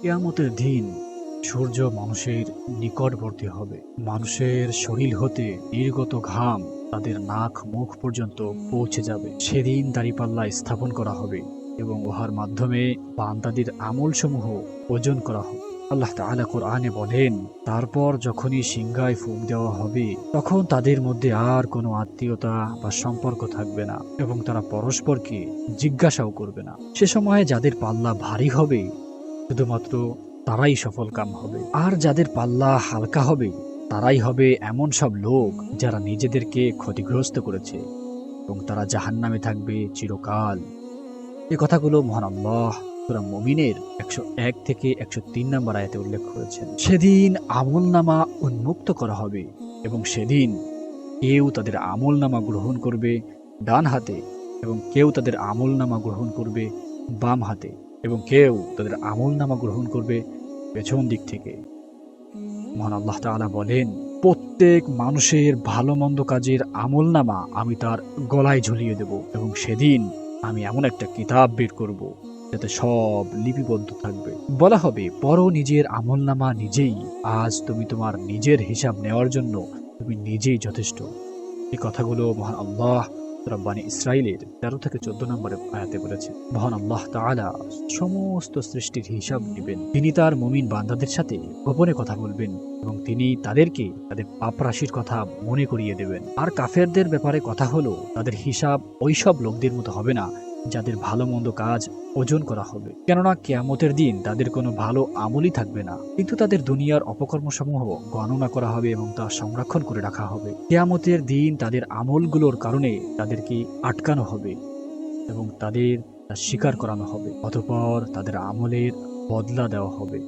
কিয়ামতের দিন সূর্য মানুষের নিকটবর্তী হবে। মানুষের শরীর হতে নির্গত ঘাম তাদের নাক মুখ পর্যন্ত পৌঁছে যাবে। সেদিন দাঁড়িপাল্লা স্থাপন করা হবে এবং উহার মাধ্যমে বান্দাদের আমলসমূহ ওজন করা হবে। আল্লাহ তাআলা কোরআনে বলেন, তারপর যখনই সিংহায় ফুঁক দেওয়া হবে তখন তাদের মধ্যে আর কোনো আত্মীয়তা বা সম্পর্ক থাকবে না এবং তারা পরস্পরকে জিজ্ঞাসাও করবে না। সে সময়ে যাদের পাল্লা ভারী হবে শুধুমাত্র তারাই সফল কাম হবে, আর যাদের পাল্লা হালকা হবে তারাই হবে এমন সব লোক যারা নিজেদেরকে ক্ষতিগ্রস্ত করেছে এবং তারা জাহান্নামে থাকবে চিরকাল। এই কথাগুলো মহান আল্লাহ সূরা মুমিনের 101 থেকে 103 নম্বর আয়াতে উল্লেখ করেছেন। সেদিন আমলনামা উন্মুক্ত করা হবে এবং সেদিন কেউ তাদের আমলনামা গ্রহণ করবে ডান হাতে এবং কেউ তাদের আমলনামা গ্রহণ করবে বাম হাতে এবং কেউ তাদের আমলনামা গ্রহণ করবে পেছন দিক থেকে। মহান আল্লাহ তাআলা বলেন, প্রত্যেক মানুষের ভালো মন্দ কাজের আমলনামা আমি তার গলায় ঝুলিয়ে দেব এবং সেদিন আমি এমন একটা কিতাব বের করব যাতে সব লিপিবদ্ধ থাকবে। বলা হবে, পড়ো নিজের আমলনামা নিজেই, আজ তুমি তোমার নিজের হিসাব নেওয়ার জন্য তুমি নিজেই যথেষ্ট। এই কথাগুলো মহান আল্লাহ সূরা বনী ইসরাঈলের 13 থেকে 14 নম্বরে আয়াতে বলেছেন। মহান আল্লাহ তাআলা সমস্ত সৃষ্টির হিসাব নেবেন। তিনি তার মুমিন বান্দাদের সাথে গোপনে কথা বলবেন এবং তিনি তাদেরকে তাদের পাপ রাশির কথা মনে করিয়ে দেবেন। আর কাফেরদের ব্যাপারে কথা হলো, তাদের হিসাব ওইসব লোকদের মতো হবে না যাদের ভালো মন্দ কাজ ওজন করা হবে, কেননা কিয়ামতের দিন তাদের কোনো ভালো আমলই থাকবে না, কিন্তু তাদের দুনিয়ার অপকর্মসমূহ গণনা করা হবে এবং তা সংরক্ষণ করে রাখা হবে। কিয়ামতের দিন তাদের আমলগুলোর কারণে তাদেরকে আটকানো হবে এবং তাদের তা স্বীকার করানো হবে, অতঃপর তাদের আমলের বদলা দেওয়া হবে।